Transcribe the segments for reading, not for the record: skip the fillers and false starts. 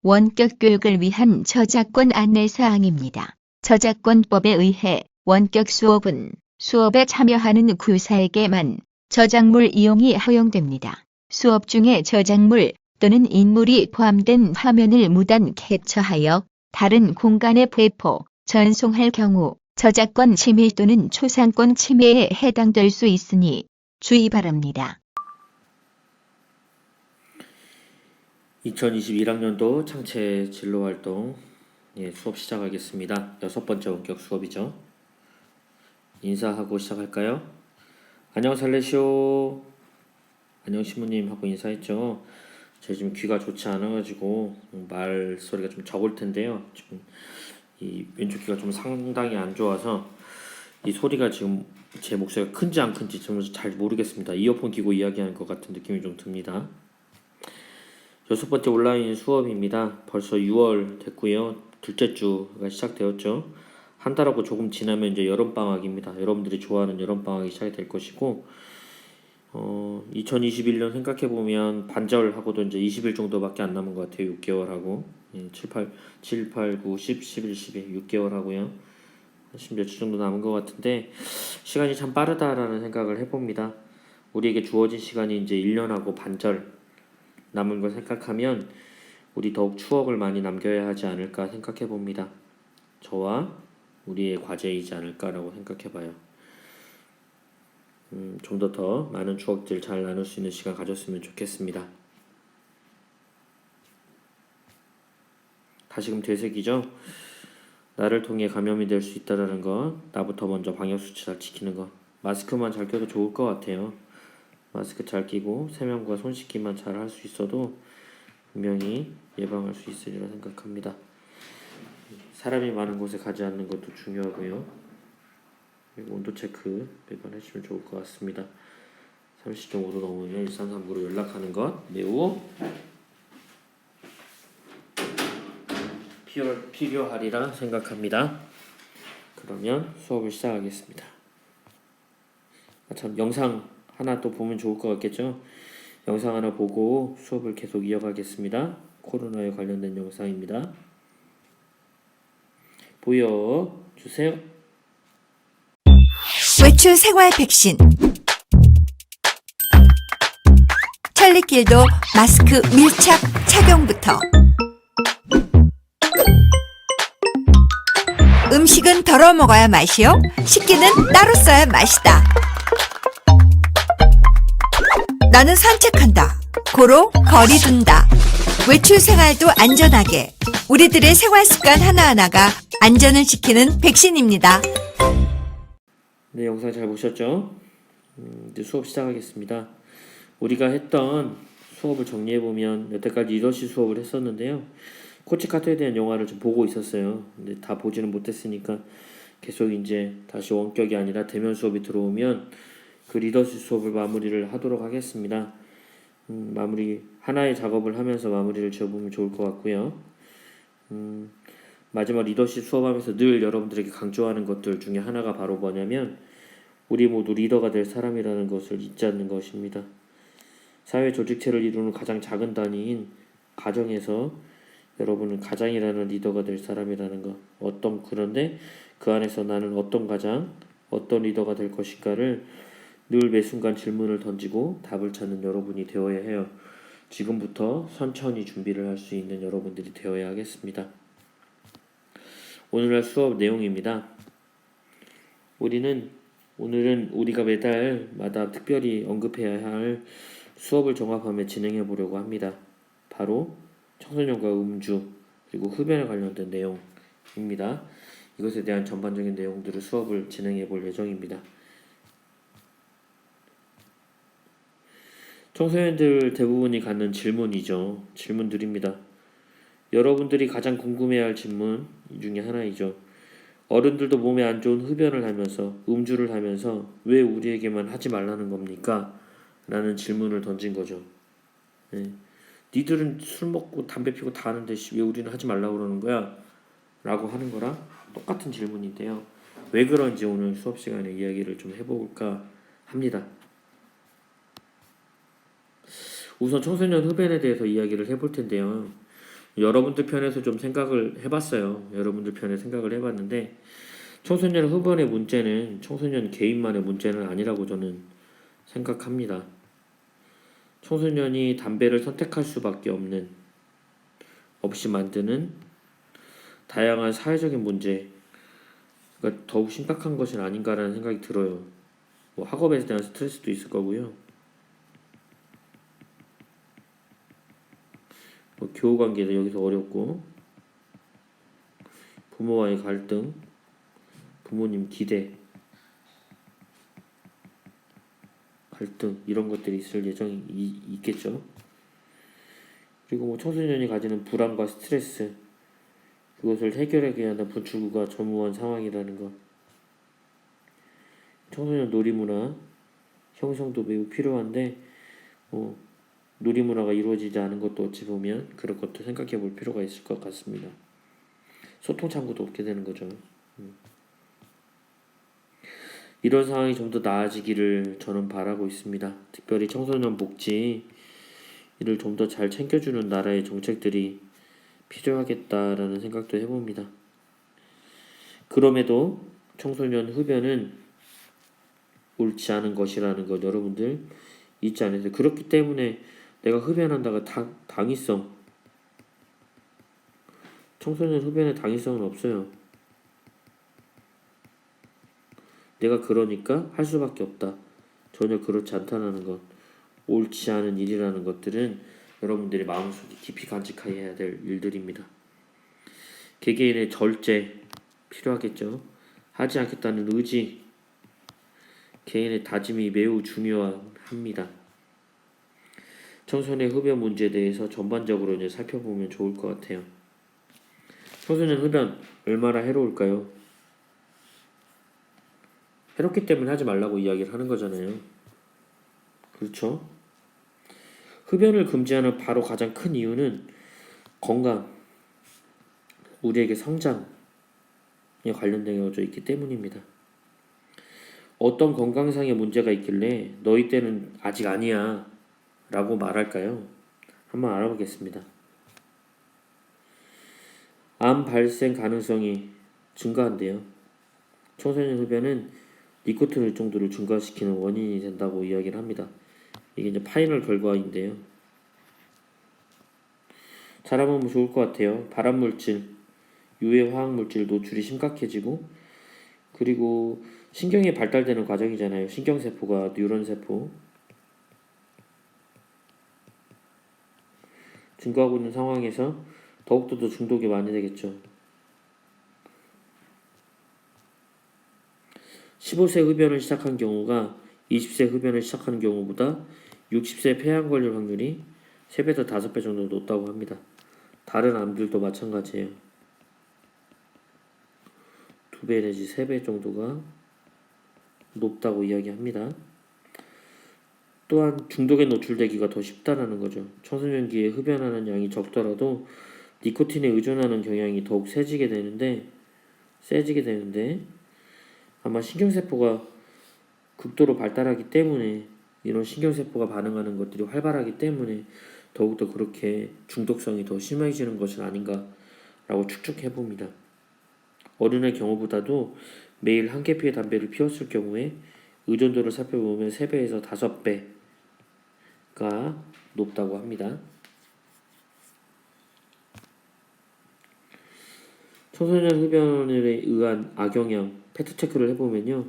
원격 교육을 위한 저작권 안내사항입니다. 저작권법에 의해 원격 수업은 수업에 참여하는 구사에게만 저작물 이용이 허용됩니다. 수업 중에 저작물 또는 인물이 포함된 화면을 무단 캡처하여 다른 공간에 배포, 전송할 경우 저작권 침해 또는 초상권 침해에 해당될 수 있으니 주의 바랍니다. 2021학년도 창체 진로활동 수업 시작하겠습니다. 6번째 원격 수업이죠. 인사하고 시작할까요? 안녕 살레시오. 안녕 신부님 하고 인사했죠. 제가 지금 귀가 좋지 않아가지고 말 소리가 좀 적을 텐데요. 지금 이 왼쪽 귀가 좀 상당히 안 좋아서 이 소리가 지금 제 목소리가 큰지 안 큰지 좀 잘 모르겠습니다. 이어폰 끼고 이야기하는 것 같은 느낌이 좀 듭니다. 6번째 온라인 수업입니다. 벌써 6월 됐고요. 둘째 주가 시작되었죠. 한 달하고 조금 지나면 이제 여름방학입니다. 여러분들이 좋아하는 여름방학이 시작이 될 것이고 2021년 생각해보면 반절하고도 이제 20일 정도밖에 안 남은 것 같아요. 6개월하고 7, 8, 9, 10, 11, 12 6개월 하고요. 심지어 주 정도 남은 것 같은데 시간이 참 빠르다라는 생각을 해봅니다. 우리에게 주어진 시간이 이제 1년하고 반절 남은 걸 생각하면 우리 더욱 추억을 많이 남겨야 하지 않을까 생각해 봅니다. 저와 우리의 과제이지 않을까라고 생각해 봐요. 좀 더 많은 추억들 잘 나눌 수 있는 시간 가졌으면 좋겠습니다. 다시금 되새기죠. 나를 통해 감염이 될 수 있다라는 것, 나부터 먼저 방역수칙 잘 지키는 것, 마스크만 잘 껴도 좋을 것 같아요. 마스크 잘 끼고 세면과 손 씻기만 잘 할 수 있어도 분명히 예방할 수 있으리라 생각합니다. 사람이 많은 곳에 가지 않는 것도 중요하고요. 그리고 온도 체크 매번 해주시면 좋을 것 같습니다. 30.5도 넘으면 1339로 연락하는 것 매우 필요하리라 생각합니다. 그러면 수업을 시작하겠습니다. 참 영상 하나 또 보면 좋을 것 같겠죠? 영상 하나 보고 수업을 계속 이어가겠습니다. 코로나에 관련된 영상입니다. 보여주세요. 외출 생활 백신. 천리길도 마스크 밀착 착용부터. 음식은 덜어 먹어야 맛이요. 식기는 따로 써야 맛이다. 나는 산책한다. 고로 거리 둔다. 외출 생활도 안전하게. 우리들의 생활 습관 하나하나가 안전을 지키는 백신입니다. 네, 영상 잘 보셨죠? 이제 수업 시작하겠습니다. 우리가 했던 수업을 정리해보면 여태까지 리더십 수업을 했었는데요. 코치카트에 대한 영화를 좀 보고 있었어요. 근데 다 보지는 못했으니까 계속 이제 다시 원격이 아니라 대면 수업이 들어오면 그 리더십 수업을 마무리를 하도록 하겠습니다. 마무리 하나의 작업을 하면서 마무리를 지어보면 좋을 것 같고요. 마지막 리더십 수업하면서 늘 여러분들에게 강조하는 것들 중에 하나가 바로 뭐냐면 우리 모두 리더가 될 사람이라는 것을 잊지 않는 것입니다. 사회 조직체를 이루는 가장 작은 단위인 가정에서 여러분은 가장이라는 리더가 될 사람이라는 것. 그런데 그 안에서 나는 어떤 가장, 어떤 리더가 될 것인가를 늘 매 순간 질문을 던지고 답을 찾는 여러분이 되어야 해요. 지금부터 천천히 준비를 할 수 있는 여러분들이 되어야 하겠습니다. 오늘날 수업 내용입니다. 오늘은 우리가 매달마다 특별히 언급해야 할 수업을 종합하며 진행해 보려고 합니다. 바로 청소년과 음주 그리고 흡연에 관련된 내용입니다. 이것에 대한 전반적인 내용들을 수업을 진행해 볼 예정입니다. 청소년들 대부분이 갖는 질문이죠. 질문들입니다. 여러분들이 가장 궁금해할 질문 중에 하나이죠. 어른들도 몸에 안 좋은 흡연을 하면서 음주를 하면서 왜 우리에게만 하지 말라는 겁니까? 라는 질문을 던진 거죠. 네. 니들은 술 먹고 담배 피고 다 하는데 왜 우리는 하지 말라고 그러는 거야? 라고 하는 거랑 똑같은 질문인데요. 왜 그런지 오늘 수업 시간에 이야기를 좀 해볼까 합니다. 우선 청소년 흡연에 대해서 이야기를 해볼 텐데요. 여러분들 편에서 좀 생각을 해봤어요. 여러분들 편에 생각을 해봤는데 청소년 흡연의 문제는 청소년 개인만의 문제는 아니라고 저는 생각합니다. 청소년이 담배를 선택할 수밖에 없이 만드는 다양한 사회적인 문제가 더욱 심각한 것은 아닌가라는 생각이 들어요. 뭐 학업에 대한 스트레스도 있을 거고요. 뭐 교우 관계도 여기서 어렵고 부모와의 갈등, 부모님 기대, 갈등 이런 것들이 있을 예정이 있겠죠. 그리고 뭐 청소년이 가지는 불안과 스트레스 그것을 해결하기 위한 분출구가 전무한 상황이라는 것. 청소년 놀이문화 형성도 매우 필요한데 뭐 놀이문화가 이루어지지 않은 것도 어찌 보면 그런 것도 생각해 볼 필요가 있을 것 같습니다. 소통 창구도 없게 되는 거죠. 이런 상황이 좀 더 나아지기를 저는 바라고 있습니다. 특별히 청소년 복지 이를 좀 더 잘 챙겨주는 나라의 정책들이 필요하겠다라는 생각도 해봅니다. 그럼에도 청소년 흡연은 옳지 않은 것이라는 것 여러분들 잊지 않으세요. 그렇기 때문에 내가 흡연한다가 당위성 청소년 흡연의 당위성은 없어요. 내가 그러니까 할 수밖에 없다. 전혀 그렇지 않다는 것. 옳지 않은 일이라는 것들은 여러분들이 마음속에 깊이 간직해야 될 일들입니다. 개개인의 절제 필요하겠죠. 하지 않겠다는 의지, 개인의 다짐이 매우 중요합니다. 청소년 흡연 문제에 대해서 전반적으로 이제 살펴보면 좋을 것 같아요. 청소년 흡연 얼마나 해로울까요? 해롭기 때문에 하지 말라고 이야기를 하는 거잖아요. 그렇죠? 흡연을 금지하는 바로 가장 큰 이유는 건강, 우리에게 성장에 관련되어져 있기 때문입니다. 어떤 건강상의 문제가 있길래 너희 때는 아직 아니야 라고 말할까요? 한번 알아보겠습니다. 암 발생 가능성이 증가한대요. 청소년 흡연은 니코틴 일정도를 증가시키는 원인이 된다고 이야기를 합니다. 이게 이제 파이널 결과인데요. 잘 알아보면 좋을 것 같아요. 발암물질, 유해 화학물질 노출이 심각해지고 그리고 신경이 발달되는 과정이잖아요. 신경세포가 뉴런세포 증가하고 있는 상황에서 더욱더 더 중독이 많이 되겠죠. 15세 흡연을 시작한 경우가 20세 흡연을 시작하는 경우보다 60세 폐암 걸릴 확률이 3배에서 5배 정도 높다고 합니다. 다른 암들도 마찬가지예요. 2배 내지 3배 정도가 높다고 이야기합니다. 또한 중독에 노출되기가 더 쉽다라는 거죠. 청소년기에 흡연하는 양이 적더라도 니코틴에 의존하는 경향이 더욱 세지게 되는데 아마 신경세포가 극도로 발달하기 때문에 이런 신경세포가 반응하는 것들이 활발하기 때문에 더욱더 그렇게 중독성이 더 심해지는 것은 아닌가라고 추측해봅니다. 어른의 경우보다도 매일 한 개 피의 담배를 피웠을 경우에 의존도를 살펴보면 3배에서 5배가 높다고 합니다. 청소년 흡연에 의한 악영향 팩트체크를 해보면요.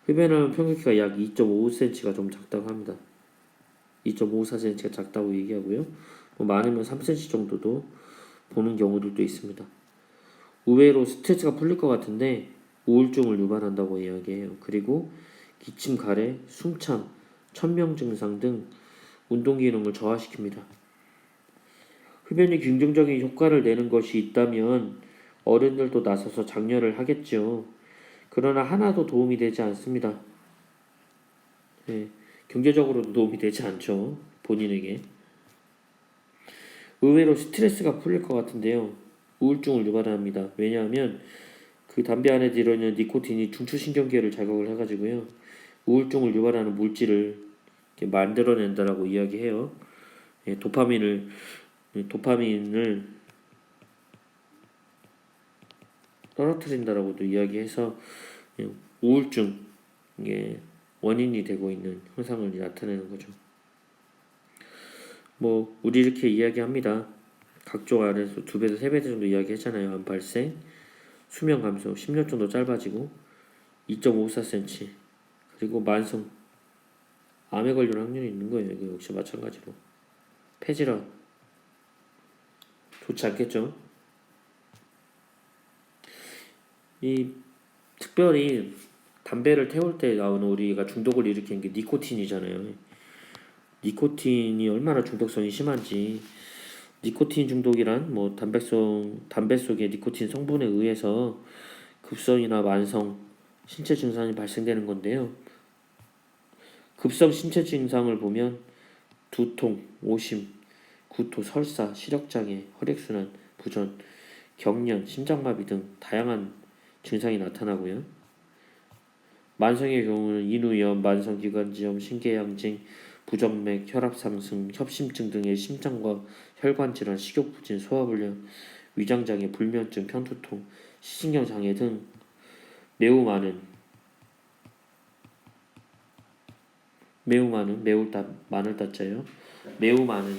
흡연하는 평균키가 약 2.5cm가 좀 작다고 합니다. 2.54cm가 작다고 얘기하고요. 뭐 많으면 3cm 정도도 보는 경우들도 있습니다. 의외로 스트레스가 풀릴 것 같은데 우울증을 유발한다고 이야기해요. 그리고 기침, 가래, 숨참, 천명 증상 등 운동 기능을 저하시킵니다. 흡연이 긍정적인 효과를 내는 것이 있다면 어른들도 나서서 장려를 하겠죠. 그러나 하나도 도움이 되지 않습니다. 경제적으로도 도움이 되지 않죠. 본인에게. 의외로 스트레스가 풀릴 것 같은데요. 우울증을 유발합니다. 왜냐하면 그 담배 안에 들어있는 니코틴이 중추신경계를 자극을 해가지고요. 우울증을 유발하는 물질을 만들어낸다라고 이야기해요. 도파민을 떨어뜨린다라고도 이야기해서 우울증의 원인이 되고 있는 현상을 나타내는 거죠. 뭐 우리 이렇게 이야기합니다. 각종 안에서 2배에서 3배 정도 이야기했잖아요. 암 발생, 수명 감소, 10년 정도 짧아지고 2.54cm, 그리고 만성 암에 걸리는 확률이 있는 거예요. 이거 역시 마찬가지로 폐질환 좋지 않겠죠. 이 특별히 담배를 태울 때 나오는 우리가 중독을 일으키는 게 니코틴이잖아요. 니코틴이 얼마나 중독성이 심한지. 니코틴 중독이란 뭐 담배 속의 니코틴 성분에 의해서 급성이나 만성 신체 증상이 발생되는 건데요. 급성 신체 증상을 보면 두통, 오심, 구토, 설사, 시력장애, 혈액순환 부전, 경련, 심장마비 등 다양한 증상이 나타나고요. 만성의 경우는 인후염, 만성기관지염, 신계양증, 부정맥, 혈압상승, 협심증 등의 심장과 혈관질환, 식욕부진, 소화불량, 위장장애, 불면증, 편두통, 시신경장애 등 매우 많은 많을 따자요. 매우 많은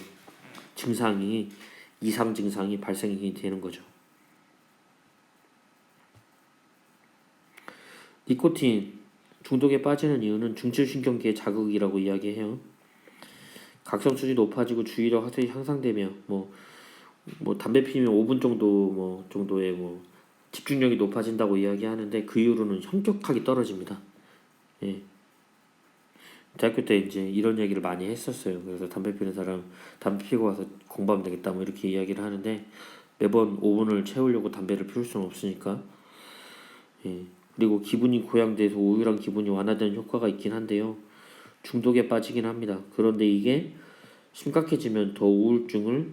이상 증상이 발생이 되는 거죠. 니코틴 중독에 빠지는 이유는 중추신경계의 자극이라고 이야기해요. 각성 수준이 높아지고 주의력 하수이 향상되며 뭐 담배 피우면 5분 정도 정도의 집중력이 높아진다고 이야기하는데 그 이후로는 현격하게 떨어집니다. 예. 대학교 때 이제 이런 얘기를 많이 했었어요. 그래서 담배 피우는 사람 담배 피우고 와서 공부하면 되겠다 뭐 이렇게 이야기를 하는데 매번 5분을 채우려고 담배를 피울 수는 없으니까. 예. 그리고 기분이 고양돼서 우울한 기분이 완화되는 효과가 있긴 한데요. 중독에 빠지긴 합니다. 그런데 이게 심각해지면 더 우울증을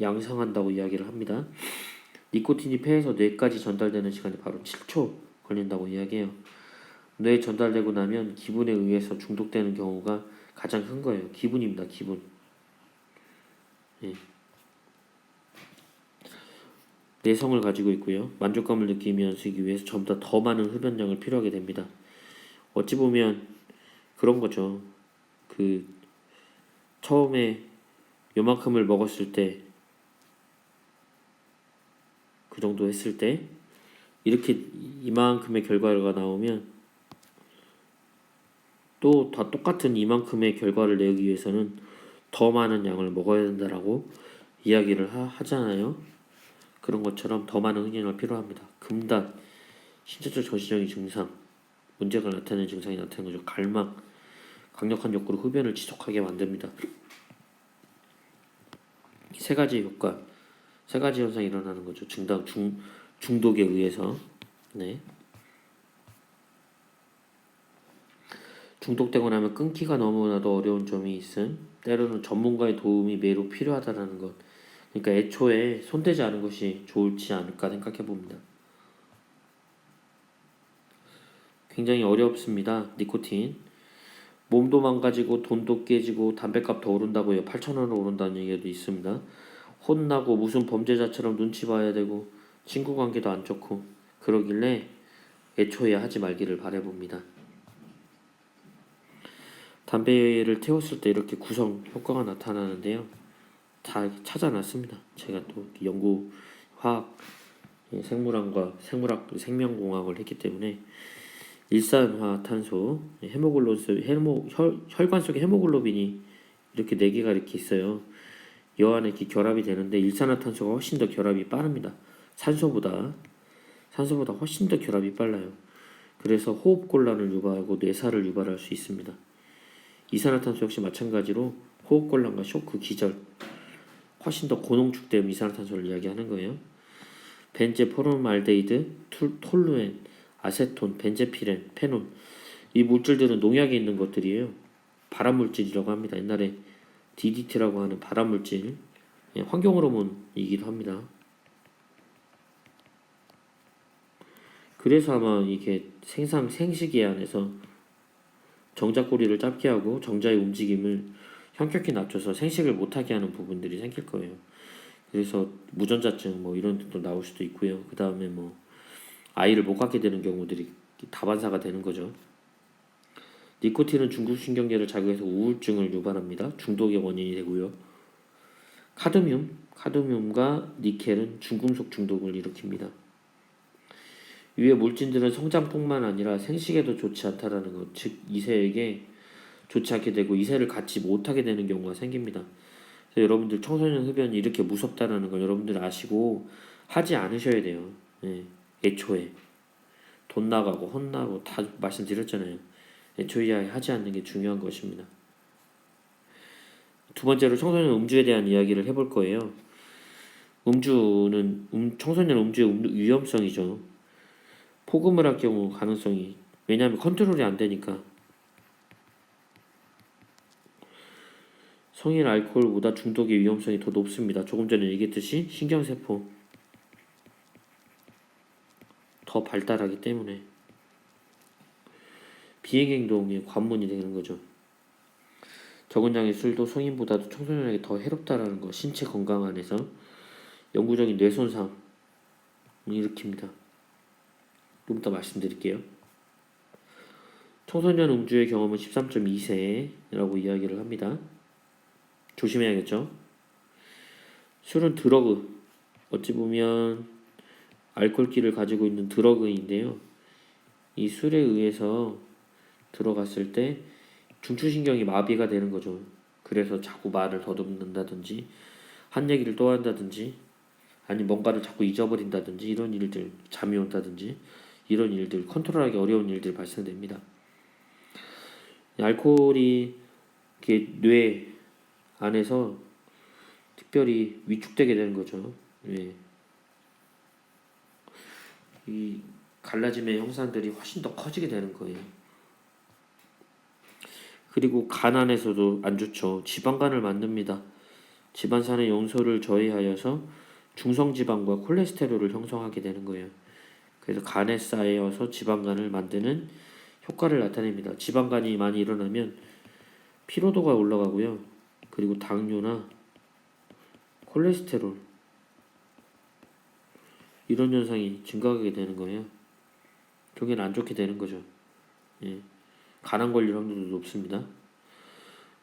양상한다고 이야기를 합니다. 니코틴이 폐에서 뇌까지 전달되는 시간이 바로 7초 걸린다고 이야기해요. 뇌에 전달되고 나면 기분에 의해서 중독되는 경우가 가장 큰 거예요. 기분입니다. 기분. 예. 내성을 가지고 있고요. 만족감을 느끼면서 위해서 전보다 더 많은 흡연량을 필요하게 됩니다. 어찌 보면 그런 거죠. 처음에 요만큼을 먹었을 때, 그 정도 했을 때 이렇게 이만큼의 결과가 나오면 또 다 똑같은 이만큼의 결과를 내기 위해서는 더 많은 양을 먹어야 된다라고 이야기를 하잖아요. 그런 것처럼 더 많은 흡연이 필요합니다. 금단, 신체적 저시적인 증상, 문제가 나타내는 증상이 나타나는 거죠. 갈망, 강력한 욕구로 흡연을 지속하게 만듭니다. 세 가지 효과, 세 가지 현상이 일어나는 거죠. 중독에 의해서. 네. 중독되고 나면 끊기가 너무나도 어려운 점이 있음. 때로는 전문가의 도움이 매우 필요하다는 것. 그러니까 애초에 손대지 않은 것이 좋을지 않을까 생각해 봅니다. 굉장히 어렵습니다. 니코틴. 몸도 망가지고 돈도 깨지고 담배값 더 오른다고요. 8,000원으로 오른다는 얘기도 있습니다. 혼나고 무슨 범죄자처럼 눈치 봐야 되고 친구 관계도 안 좋고 그러길래 애초에 하지 말기를 바라봅니다. 담배를 태웠을 때 이렇게 구성 효과가 나타나는데요. 다 찾아놨습니다. 제가 또 연구 화학 생물학과 생명공학을 했기 때문에 일산화탄소, 혈관 속에 헤모글로빈이 이렇게 4개가 이렇게 있어요. 여 안에 이렇게 결합이 되는데 일산화탄소가 훨씬 더 결합이 빠릅니다. 산소보다 훨씬 더 결합이 빨라요. 그래서 호흡곤란을 유발하고 뇌사를 유발할 수 있습니다. 이산화탄소 역시 마찬가지로 호흡곤란과 쇼크, 기절, 훨씬 더 고농축된 이산화탄소를 이야기하는 거예요. 벤제, 포름알데히드, 톨루엔, 아세톤, 벤제피렌, 페논, 이 물질들은 농약에 있는 것들이에요. 발암물질이라고 합니다. 옛날에 DDT라고 하는 발암물질, 환경호르몬이기도 합니다. 그래서 아마 이게 생식기 안에서 정자꼬리를 짧게 하고 정자의 움직임을 현격히 낮춰서 생식을 못하게 하는 부분들이 생길 거예요. 그래서 무전자증 뭐 이런 것도 나올 수도 있고요. 그 다음에 뭐 아이를 못 갖게 되는 경우들이 다반사가 되는 거죠. 니코틴은 중국신경계를 자극해서 우울증을 유발합니다. 중독의 원인이 되고요. 카드뮴과 니켈은 중금속 중독을 일으킵니다. 위의 물질들은 성장뿐만 아니라 생식에도 좋지 않다라는 것, 즉 이세에게 좋지 않게 되고 이세를 갖지 못하게 되는 경우가 생깁니다. 그래서 여러분들 청소년 흡연이 이렇게 무섭다라는 걸 여러분들 아시고 하지 않으셔야 돼요. 예, 애초에 돈 나가고 혼나고 다 말씀드렸잖아요. 애초에 하지 않는 게 중요한 것입니다. 두 번째로 청소년 음주에 대한 이야기를 해볼 거예요. 음주는 청소년 음주의 위험성이죠. 폭음을 할 경우 가능성이, 왜냐하면 컨트롤이 안 되니까. 성인 알코올보다 중독의 위험성이 더 높습니다. 조금 전에 얘기했듯이 신경세포 더 발달하기 때문에 비행행동의 관문이 되는 거죠. 적은 양의 술도 성인보다도 청소년에게 더 해롭다라는 거, 신체 건강 안에서 영구적인 뇌손상을 일으킵니다. 좀 더 말씀드릴게요. 청소년 음주의 경험은 13.2세라고 이야기를 합니다. 조심해야겠죠. 술은 드러그, 어찌 보면 알코올기를 가지고 있는 드러그인데요. 이 술에 의해서 들어갔을 때 중추신경이 마비가 되는 거죠. 그래서 자꾸 말을 더듬는다든지 한 얘기를 또 한다든지 아니 뭔가를 자꾸 잊어버린다든지 이런 일들, 잠이 온다든지 이런 일들, 컨트롤하기 어려운 일들이 발생됩니다. 알코올이 이렇게 뇌 안에서 특별히 위축되게 되는 거죠. 예. 이 갈라짐의 형상들이 훨씬 더 커지게 되는 거예요. 그리고 간 안에서도 안 좋죠. 지방간을 만듭니다. 지방산의 용소를 저해하여서 중성지방과 콜레스테롤을 형성하게 되는 거예요. 그래서 간에 쌓여서 지방간을 만드는 효과를 나타냅니다. 지방간이 많이 일어나면 피로도가 올라가고요. 그리고 당뇨나 콜레스테롤 이런 현상이 증가하게 되는 거예요. 종일 안 좋게 되는 거죠. 예. 간암 걸릴 확률도 높습니다.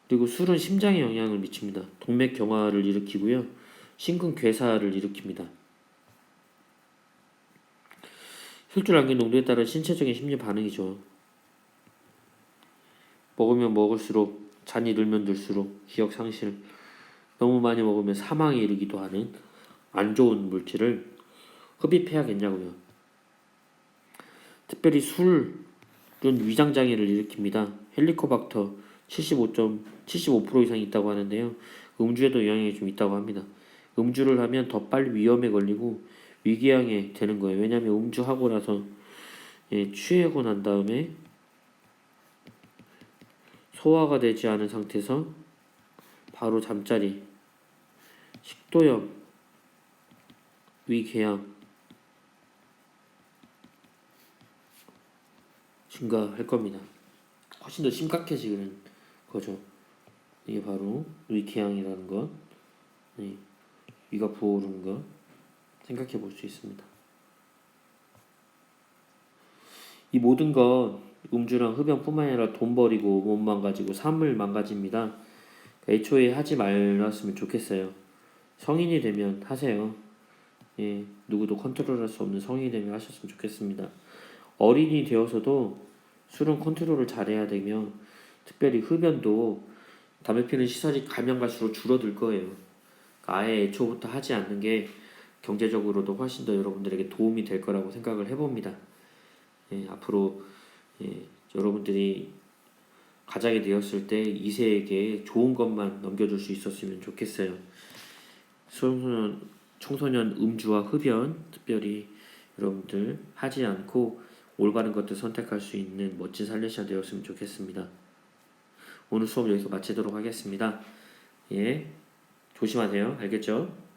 그리고 술은 심장에 영향을 미칩니다. 동맥 경화를 일으키고요. 심근괴사를 일으킵니다. 술주 알코올 농도에 따른 신체적인 심리 반응이죠. 먹으면 먹을수록, 잔이 들면 들수록 기억 상실, 너무 많이 먹으면 사망에 이르기도 하는 안 좋은 물질을 흡입해야겠냐고요. 특별히 술은 위장장애를 일으킵니다. 헬리코박터 75% 이상이 있다고 하는데요. 음주에도 영향이 좀 있다고 합니다. 음주를 하면 더 빨리 위험에 걸리고 위궤양에 되는 거예요. 왜냐하면 음주하고 나서 취하고 난 다음에 소화가 되지 않은 상태에서 바로 잠자리, 식도염, 위궤양 증가할 겁니다. 훨씬 더 심각해지는 거죠. 이게 바로 위궤양이라는 것, 위가 부어오르는 것 생각해 볼 수 있습니다. 이 모든 것 음주랑 흡연뿐만 아니라 돈 버리고 몸 망가지고 삶을 망가집니다. 애초에 하지 말았으면 좋겠어요. 성인이 되면 하세요. 예, 누구도 컨트롤할 수 없는 성인이 되면 하셨으면 좋겠습니다. 어린이 되어서도 술은 컨트롤을 잘해야 되며 특별히 흡연도 담배 피는 시선이 가면 갈수록 줄어들 거예요. 아예 애초부터 하지 않는 게 경제적으로도 훨씬 더 여러분들에게 도움이 될 거라고 생각을 해봅니다. 예, 앞으로 여러분들이 가장이 되었을 때 2세에게 좋은 것만 넘겨줄 수 있었으면 좋겠어요. 청소년 음주와 흡연 특별히 여러분들 하지 않고 올바른 것들 선택할 수 있는 멋진 살레시아 되었으면 좋겠습니다. 오늘 수업 여기서 마치도록 하겠습니다. 예, 조심하세요. 알겠죠?